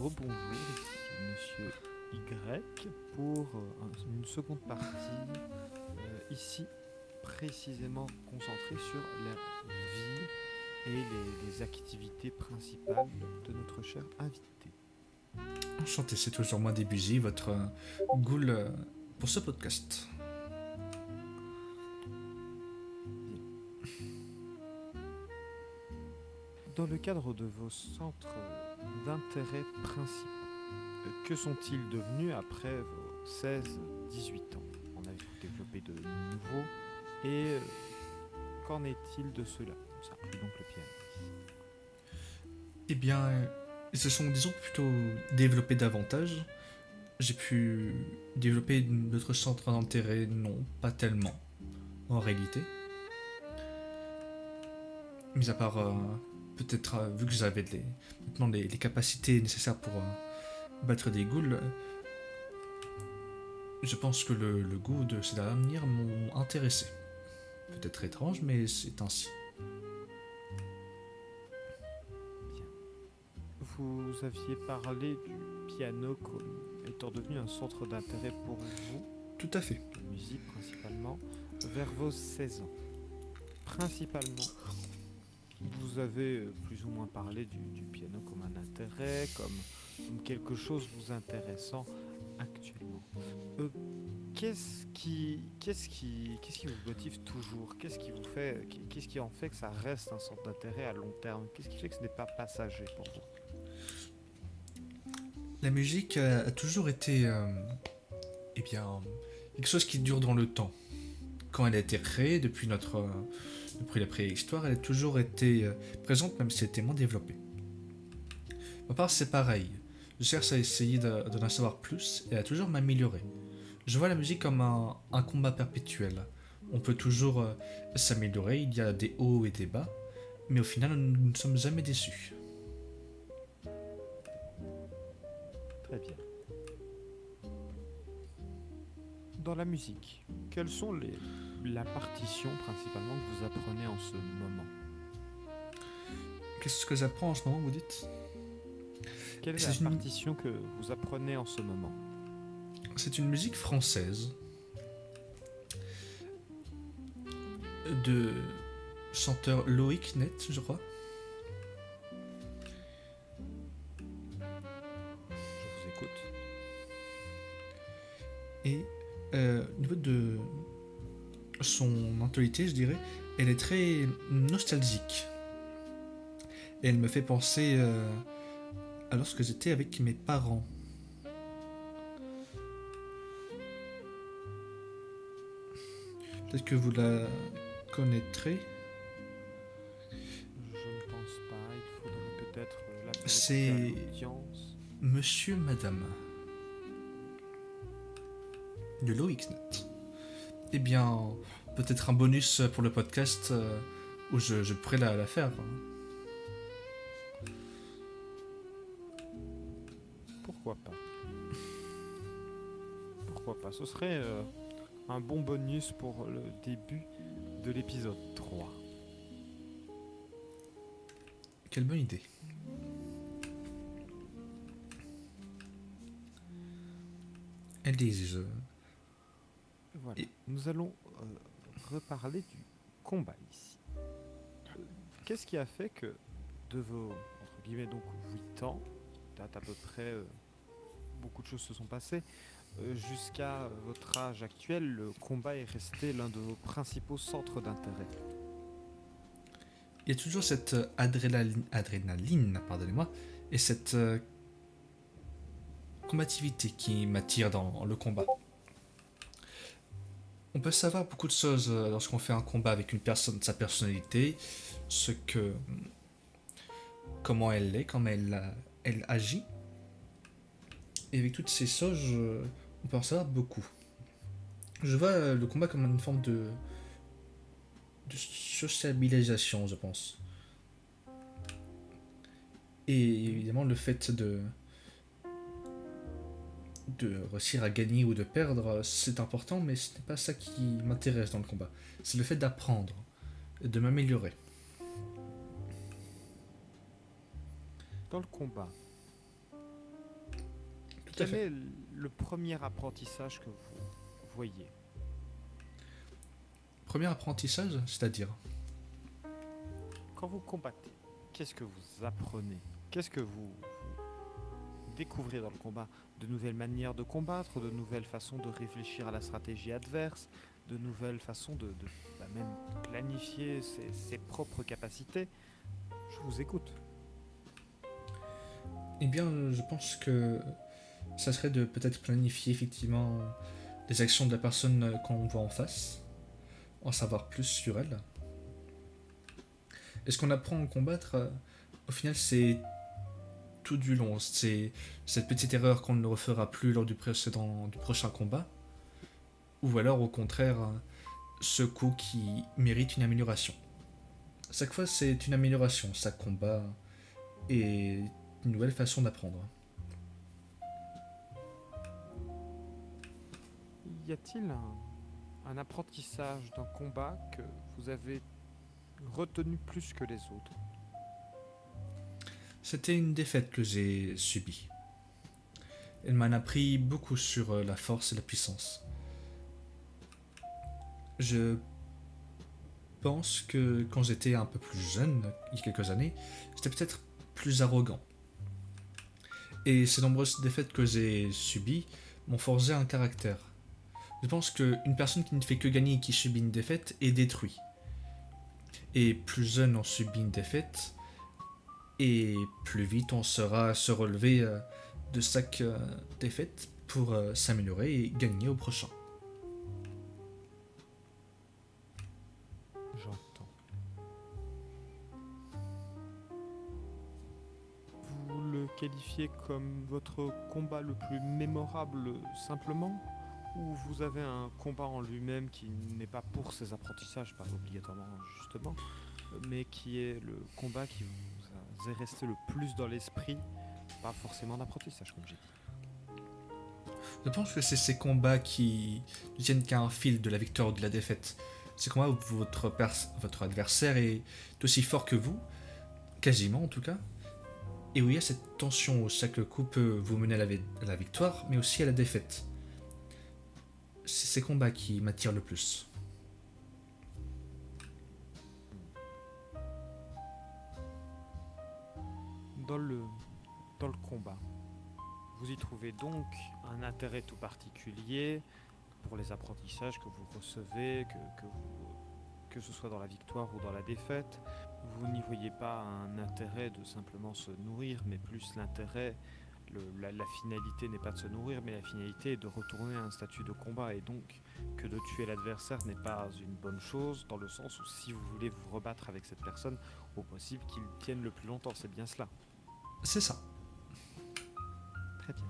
rebonjour, ici Monsieur Y pour une seconde partie, ici précisément concentrée sur la vie et les activités principales de notre cher invité. Enchanté, c'est toujours moi Debussy, votre ghoul pour ce podcast. Bien. Dans le cadre de vos centres d'intérêt principaux, que sont-ils devenus après vos 16-18 ans? On a développé de nouveaux et qu'en est-il de cela? Ça inclut donc le piano. Eh bien, ils se sont, disons, plutôt développés davantage. J'ai pu développer d'autres centres d'intérêt, non, pas tellement, en réalité. Mis à part, peut-être, vu que j'avais maintenant les capacités nécessaires pour battre des ghouls, je pense que le goût de ces dernières m'ont intéressé. Peut-être étrange, mais c'est ainsi. Bien. Vous aviez parlé du piano comme étant devenu un centre d'intérêt pour vous, Tout à fait. de musique principalement, vers vos 16 ans. Principalement, vous avez plus ou moins parlé du piano comme un intérêt, comme quelque chose vous intéressant actuellement. Euh, qu'est-ce qui vous motive toujours? Qu'est-ce qui en fait que ça reste un centre d'intérêt à long terme? Qu'est-ce qui fait que ce n'est pas passager pour vous? La musique a toujours été, eh bien, quelque chose qui dure dans le temps. Quand elle a été créée depuis la préhistoire, elle a toujours été présente, même si elle était moins développée. Ma part, c'est pareil. Je cherche à essayer d'en en savoir plus et à toujours m'améliorer. Je vois la musique comme un combat perpétuel. On peut toujours s'améliorer, il y a des hauts et des bas, mais au final, nous ne sommes jamais déçus. Très bien. Dans la musique, quelles sont la partition principalement que vous apprenez en ce moment? Qu'est-ce que j'apprends en ce moment, vous dites? Quelle est la C'est une, partition que vous apprenez en ce moment? c'est une musique française de chanteur Loïc Net, je crois. Je vous écoute. Et au niveau de son mentalité, je dirais, elle est très nostalgique. Et elle me fait penser à lorsque j'étais avec mes parents. Peut-être que vous la connaîtrez. Je ne pense pas. Il faudrait peut-être la faire écouter à C'est l'audience. Monsieur Madame de Loixnet. Eh bien, peut-être un bonus pour le podcast où je pourrais la faire. Pourquoi pas? Pourquoi pas? Ce serait un bon bonus pour le début de l'épisode 3. Quelle bonne idée. Elise. Voilà. Et Nous allons reparler du combat ici. Euh, Qu'est-ce qui a fait que de vos, entre guillemets, donc 8 ans, date à peu près, beaucoup de choses se sont passées, jusqu'à votre âge actuel, le combat est resté l'un de vos principaux centres d'intérêt? il y a toujours cette adrénaline, pardonnez-moi, et cette combativité qui m'attire dans le combat. On peut savoir beaucoup de choses lorsqu'on fait un combat avec une personne, sa personnalité, ce que, comment elle est, comment elle agit. Et avec toutes ces choses, on peut en savoir beaucoup. Je vois le combat comme une forme de sociabilisation, je pense. Et évidemment, le fait de réussir à gagner ou de perdre, c'est important, mais ce n'est pas ça qui m'intéresse dans le combat. C'est le fait d'apprendre, de m'améliorer. Dans le combat, Tout à Quel fait. est le premier apprentissage que vous voyez Premier apprentissage, c'est-à-dire. quand vous combattez? Qu'est-ce que vous apprenez? Qu'est-ce que vous découvrez dans le combat? De nouvelles manières de combattre, de nouvelles façons de réfléchir à la stratégie adverse, de nouvelles façons de même planifier ses propres capacités. Je vous écoute. Eh bien, je pense que ça serait de peut-être planifier effectivement les actions de la personne qu'on voit en face, en savoir plus sur elle. Et ce qu'on apprend à combattre, au final, c'est tout du long. C'est cette petite erreur qu'on ne refera plus lors du prochain combat, ou alors au contraire, ce coup qui mérite une amélioration. Chaque fois, c'est une amélioration, chaque combat est une nouvelle façon d'apprendre. Y a-t-il un apprentissage d'un combat que vous avez retenu plus que les autres? C'était une défaite que j'ai subie. Elle m'en a appris beaucoup sur la force et la puissance. Je pense que quand j'étais un peu plus jeune, il y a quelques années, j'étais peut-être plus arrogant. Et ces nombreuses défaites que j'ai subies m'ont forgé un caractère. Je pense qu'une personne qui ne fait que gagner et qui subit une défaite est détruite. Et plus jeune on subit une défaite, et plus vite on saura se relever de chaque défaite pour s'améliorer et gagner au prochain. J'entends. Vous le qualifiez comme votre combat le plus mémorable simplement? Ou vous avez un combat en lui-même qui n'est pas pour ses apprentissages, pas obligatoirement justement, mais qui est le combat qui vous est resté le plus dans l'esprit, pas forcément d'apprentissage comme j'ai dit. Je pense que c'est ces combats qui ne tiennent qu'à un fil de la victoire ou de la défaite. Ces combats où votre adversaire est aussi fort que vous, quasiment en tout cas, et où il y a cette tension où chaque coup peut vous mener à la victoire, mais aussi à la défaite. C'est ces combats qui m'attirent le plus. Dans le, dans le combat, vous y trouvez donc un intérêt tout particulier pour les apprentissages que vous recevez, que ce soit dans la victoire ou dans la défaite. Vous n'y voyez pas un intérêt de simplement se nourrir, mais plus l'intérêt, la finalité n'est pas de se nourrir, mais la finalité est de retourner à un statut de combat. Et donc que de tuer l'adversaire n'est pas une bonne chose, dans le sens où si vous voulez vous rebattre avec cette personne, au possible qu'il tienne le plus longtemps, c'est bien cela. C'est ça. Très bien.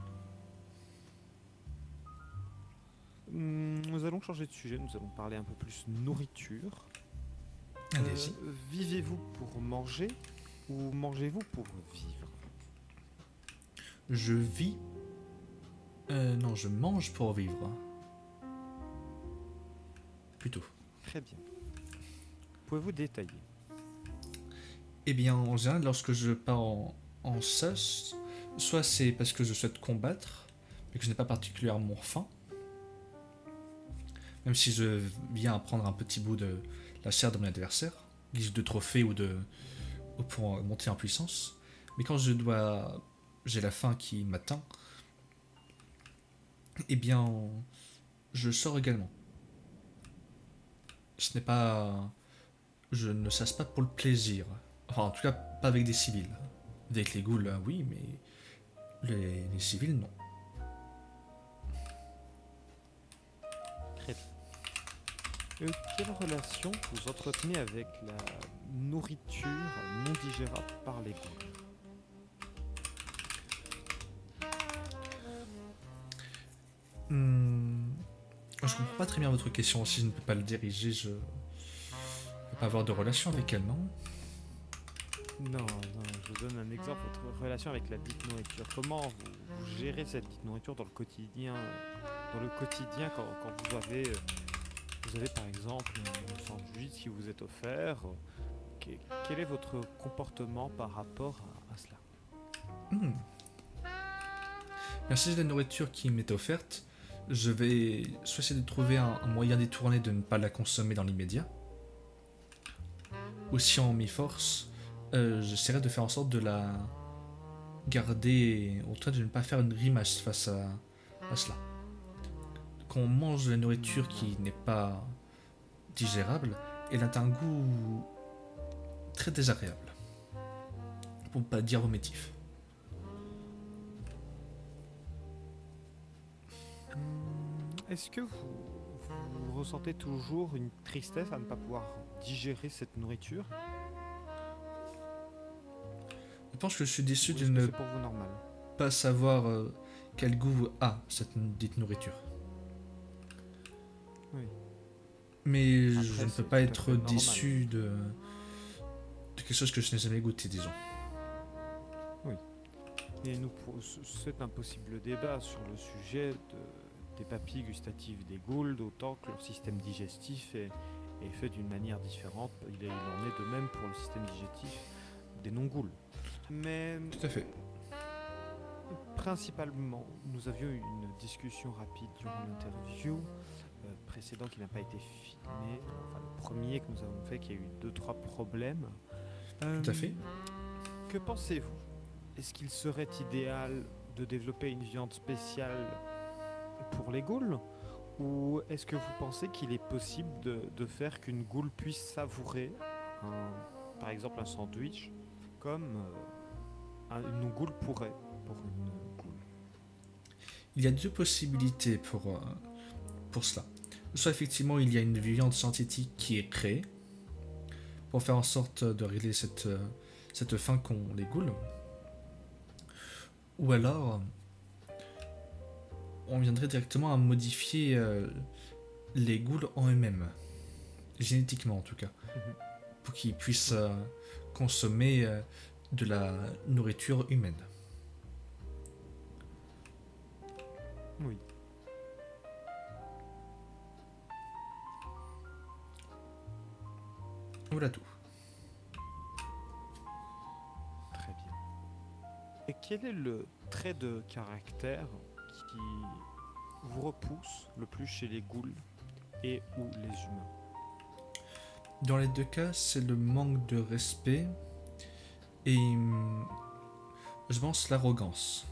Nous allons changer de sujet, nous allons parler un peu plus nourriture. Allez-y. Vivez-vous pour manger ou mangez-vous pour vivre? Je vis. Non, je mange pour vivre. Plutôt. Très bien. Pouvez-vous détailler? Eh bien, en général, lorsque je pars en chasse, soit c'est parce que je souhaite combattre, mais que je n'ai pas particulièrement faim, même si je viens prendre un petit bout de la chair de mon adversaire, guise de trophée ou pour monter en puissance. Mais quand j'ai la faim qui m'atteint, eh bien, je sors également. Ce n'est pas, je ne chasse pas pour le plaisir. Enfin, en tout cas, pas avec des civils. Avec les ghouls, oui, mais les civils, non. Très bien. Quelle relation vous entretenez avec la nourriture non digérable par les ghouls? Je comprends pas très bien votre question. Si je ne peux pas le diriger, je ne peux pas avoir de relation avec elle, non? Non, non, je vous donne un exemple. Votre relation avec la dite nourriture. Comment vous gérez cette dite nourriture dans le quotidien? Dans le quotidien, quand vous avez par exemple un sandwich qui vous est offert, quel est votre comportement par rapport à cela? Hmm. Merci de la nourriture qui m'est offerte. Je vais soit essayer de trouver un moyen détourné de ne pas la consommer dans l'immédiat, ou si on m'y force, j'essaierai de faire en sorte de la garder, en tout cas de ne pas faire une grimace face à cela. Quand on mange de la nourriture Ouais. qui n'est pas digérable, elle a un goût très désagréable, pour ne pas dire vomitif. Est-ce que vous ressentez toujours une tristesse à ne pas pouvoir digérer cette nourriture? Je pense que je suis déçu Ou de est-ce que ne c'est pour vous normal? pas savoir quel goût a cette dite nourriture. Oui. Mais je Après, ne peux c'est pas tout à être fait normal. déçu de quelque chose que je n'ai jamais goûté, disons. Oui. Et c'est un possible débat sur le sujet des papilles gustatives des ghouls, d'autant que leur système digestif est fait d'une manière différente. Il en est de même pour le système digestif des non-ghouls. Mais Tout à fait. principalement, nous avions eu une discussion rapide durant l'interview précédent qui n'a pas été filmé, enfin le premier que nous avons fait qui a eu deux trois problèmes. Tout à fait. Que pensez-vous? Est-ce qu'il serait idéal de développer une viande spéciale pour les ghouls? Ou est-ce que vous pensez qu'il est possible de faire qu'une ghoul puisse savourer, par exemple, un sandwich comme une ghoul pourrait pour une ghoul? Il y a deux possibilités pour cela. Soit effectivement il y a une viande synthétique qui est créée pour faire en sorte de régler cette faim qu'ont les ghouls. Ou alors on viendrait directement à modifier les ghouls en eux-mêmes, génétiquement en tout cas, Mhm. pour qu'ils puissent Oui. consommer de la nourriture humaine. Oui. Voilà tout. Très bien. Et quel est le trait de caractère qui vous repousse le plus chez les ghouls et ou les humains? Dans les deux cas, c'est le manque de respect et je pense l'arrogance.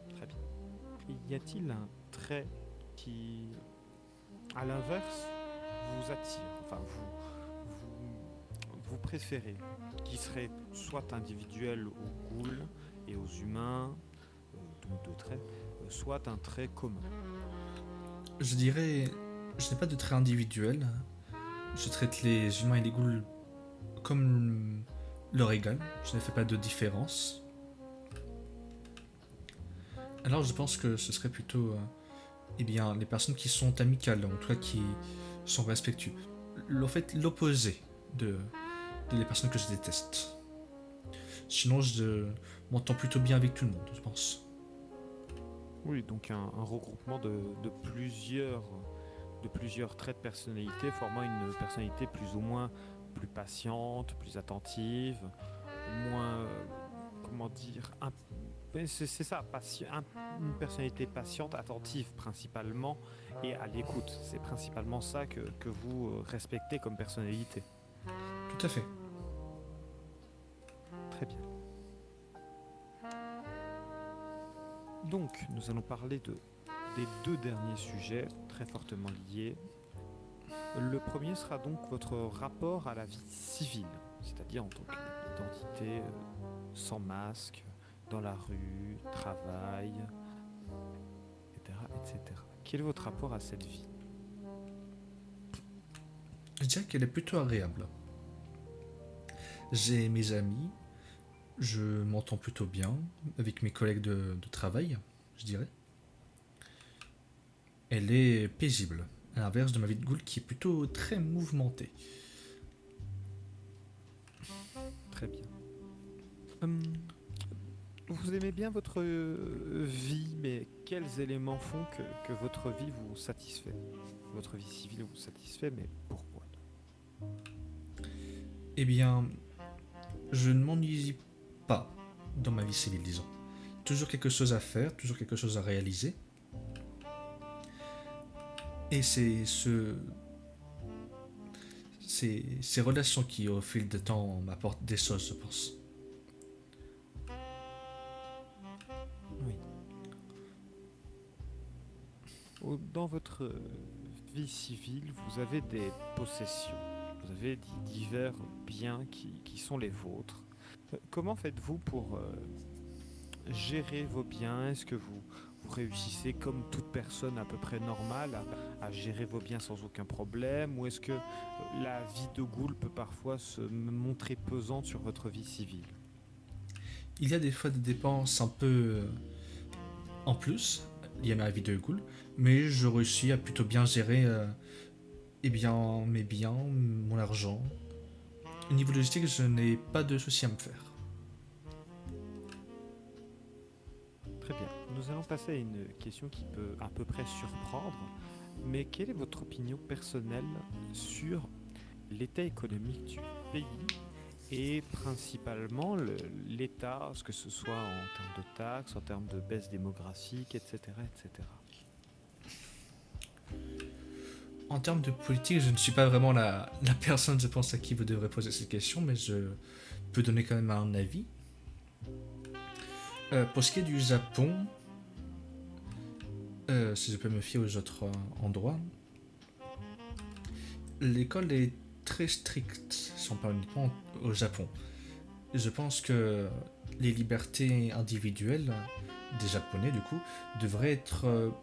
Très bien. Y a-t-il un trait qui, à l'inverse, vous attire, enfin vous préférez, qui serait soit individuel aux ghouls et aux humains, donc deux traits, soit un trait commun? Je dirais, je n'ai pas de trait individuel. Je traite les humains et les ghouls comme leur égal. Je ne fais pas de différence. Alors je pense que ce serait plutôt eh bien, les personnes qui sont amicales, en tout cas qui sont respectueuses. En fait, l'opposé de les personnes que je déteste. Sinon, je m'entends plutôt bien avec tout le monde, je pense. Oui, donc un regroupement de plusieurs traits de personnalité formant une personnalité plus ou moins plus patiente, plus attentive, moins, comment dire, c'est ça, une personnalité patiente, attentive principalement et à l'écoute. C'est principalement ça que vous respectez comme personnalité. Tout à fait. Très bien. Donc, nous allons parler des deux derniers sujets très fortement liés. Le premier sera donc votre rapport à la vie civile, c'est-à-dire en tant qu'identité sans masque, dans la rue, travail, etc., etc. Quel est votre rapport à cette vie? Je dirais qu'elle est plutôt agréable. J'ai mes amis, je m'entends plutôt bien avec mes collègues de travail, je dirais. Elle est paisible, à l'inverse de ma vie de ghoul qui est plutôt très mouvementée. Très bien. Hum, vous aimez bien votre vie, mais quels éléments font que votre vie vous satisfait? Votre vie civile vous satisfait, mais pourquoi? Eh bien, je ne m'ennuie pas dans ma vie civile, disons. Toujours quelque chose à faire, toujours quelque chose à réaliser. Et c'est ces relations qui, au fil du temps, m'apportent des choses, je pense. Oui. Dans votre vie civile, vous avez des possessions. Vous avez divers biens qui sont les vôtres. Comment faites-vous pour gérer vos biens? Est-ce que vous réussissez comme toute personne à peu près normale à gérer vos biens sans aucun problème? Ou est-ce que la vie de ghoul peut parfois se montrer pesante sur votre vie civile? Il y a des fois des dépenses un peu en plus, liées à ma vie de ghoul, mais je réussis à plutôt bien gérer eh bien, mes biens, mon argent. Au niveau logistique, je n'ai pas de soucis à me faire. Très bien. Nous allons passer à une question qui peut à peu près surprendre, mais quelle est votre opinion personnelle sur l'état économique du pays et principalement l'état, ce que ce soit en termes de taxes, en termes de baisse démographique, etc., etc. En termes de politique, je ne suis pas vraiment la personne, je pense, à qui vous devrez poser cette question, mais je peux donner quand même un avis. Pour ce qui est du Japon, si je peux me fier aux autres endroits, l'école est très stricte, si on parle uniquement au Japon. Je pense que les libertés individuelles des Japonais, du coup, devraient être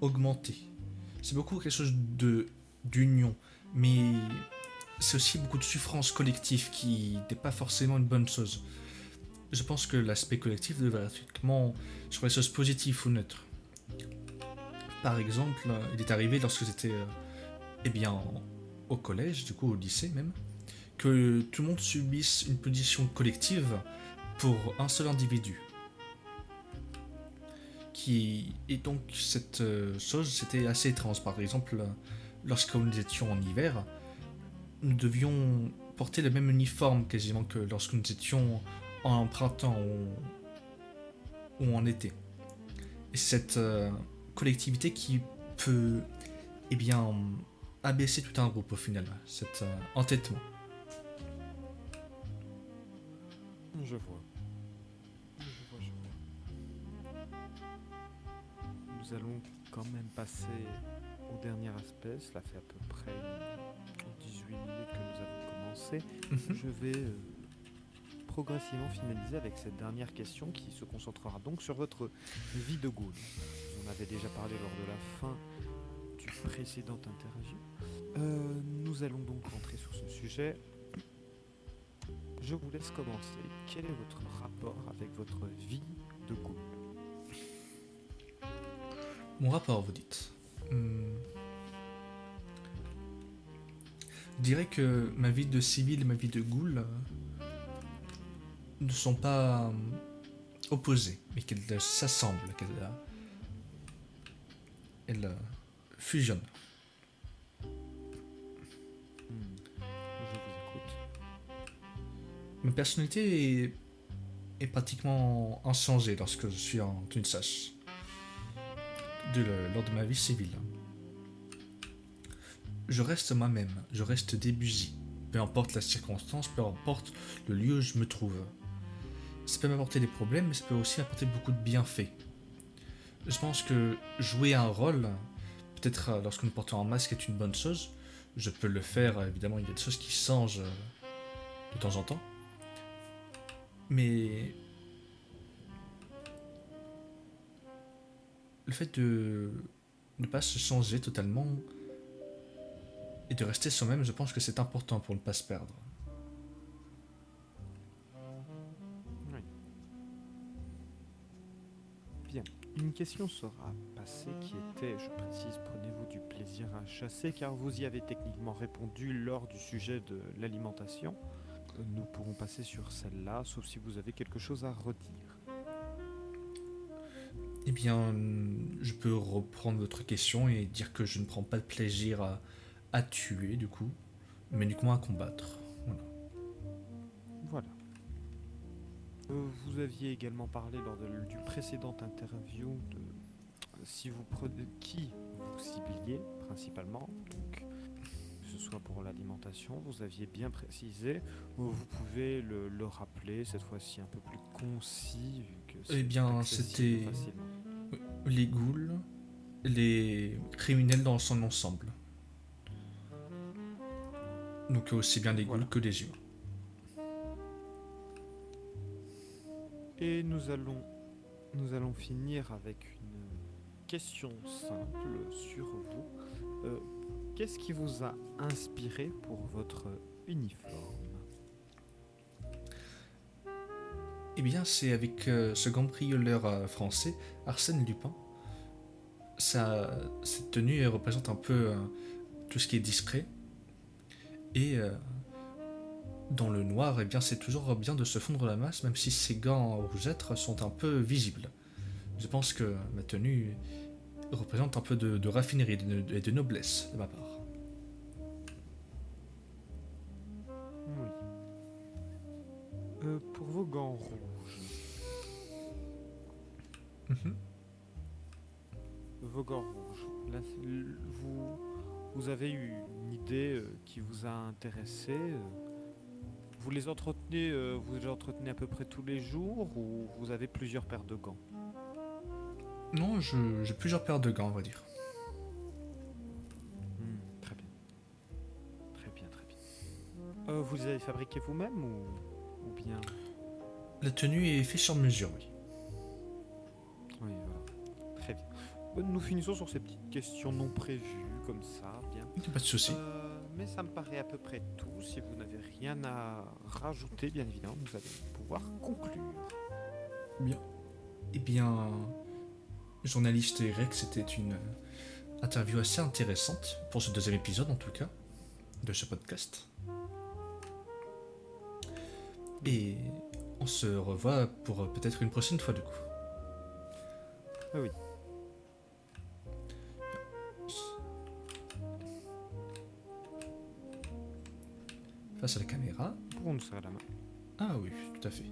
augmentées. C'est beaucoup quelque chose d'union, mais c'est aussi beaucoup de souffrance collective qui n'est pas forcément une bonne chose. Je pense que l'aspect collectif devrait être uniquement sur les choses positives ou neutres. Par exemple, il est arrivé lorsque j'étais eh bien, au collège, du coup au lycée même, que tout le monde subisse une punition collective pour un seul individu. Et donc cette chose, c'était assez étrange. Par exemple, lorsque nous étions en hiver, nous devions porter le même uniforme quasiment que lorsque nous étions en printemps ou en été. Et cette collectivité qui peut eh bien, abaisser tout un groupe au final, cet entêtement. Je vois. Je vois. Nous allons quand même passer au dernier aspect. Cela fait à peu près 18 minutes que nous avons commencé. Je vais progressivement finaliser avec cette dernière question qui se concentrera donc sur votre vie de ghoul. Vous en avez déjà parlé lors de la fin du précédent interview. Nous allons donc rentrer sur ce sujet. Je vous laisse commencer. Quel est votre rapport avec votre vie de ghoul? Mon rapport, vous dites. Je dirais que ma vie de civil et ma vie de ghoul ne sont pas opposées, mais qu'elles s'assemblent, qu'elles fusionnent. Je vous écoute. Ma personnalité est pratiquement inchangée lorsque je suis en tenue de sage, lors de ma vie civile. Je reste moi-même, je reste Debussy, peu importe la circonstance, peu importe le lieu où je me trouve. Ça peut m'apporter des problèmes, mais ça peut aussi m'apporter beaucoup de bienfaits. Je pense que jouer un rôle, peut-être lorsque nous portons un masque, est une bonne chose. Je peux le faire, évidemment, il y a des choses qui changent de temps en temps. Mais le fait de ne pas se changer totalement et de rester soi-même, je pense que c'est important pour ne pas se perdre. Oui. Bien. Une question sera passée qui était, je précise, prenez-vous du plaisir à chasser, car vous y avez techniquement répondu lors du sujet de l'alimentation. Nous pourrons passer sur celle-là, sauf si vous avez quelque chose à redire. Eh bien, je peux reprendre votre question et dire que je ne prends pas de plaisir à tuer, du coup, mais uniquement à combattre. Voilà. Voilà. Vous aviez également parlé lors du précédent interview de si vous prenez qui vous cibliez principalement, donc que ce soit pour l'alimentation, vous aviez bien précisé, vous pouvez le rappeler cette fois-ci un peu plus concis vu que Eh c'est bien, accessible c'était facilement. les ghouls, les criminels dans son ensemble. Donc aussi bien les ghouls Voilà. que les humains. Et nous allons finir avec une question simple sur vous. Euh, Qu'est-ce qui vous a inspiré pour votre uniforme? Eh bien, c'est avec ce cambrioleur français, Arsène Lupin. Cette tenue elle représente un peu tout ce qui est discret. Et dans le noir, eh bien, c'est toujours bien de se fondre la masse, même si ces gants rougeâtres sont un peu visibles. Je pense que ma tenue représente un peu de raffinerie et de noblesse de ma part. Oui. Pour vos gants rouges, Mhm. vos gants rouges, là, vous avez eu une idée qui vous a intéressé vous les entretenez à peu près tous les jours ou vous avez plusieurs paires de gants? Non, j'ai plusieurs paires de gants, on va dire. Très bien, très bien, très bien. Vous les avez fabriqués vous-même ou bien... La tenue est faite sur mesure, oui. Oui, voilà. Très bien. Nous finissons sur ces petites questions non prévues, comme ça, bien. Pas de souci. Mais ça me paraît à peu près tout. Si vous n'avez rien à rajouter, bien évidemment, nous allons pouvoir conclure. Bien. Eh bien, journaliste Eric, c'était une interview assez intéressante pour ce deuxième épisode, en tout cas, de ce podcast. Et on se revoit pour peut-être une prochaine fois, du coup. Ah oui. Face à la caméra. Pour nous serrer la main. Ah oui, tout à fait.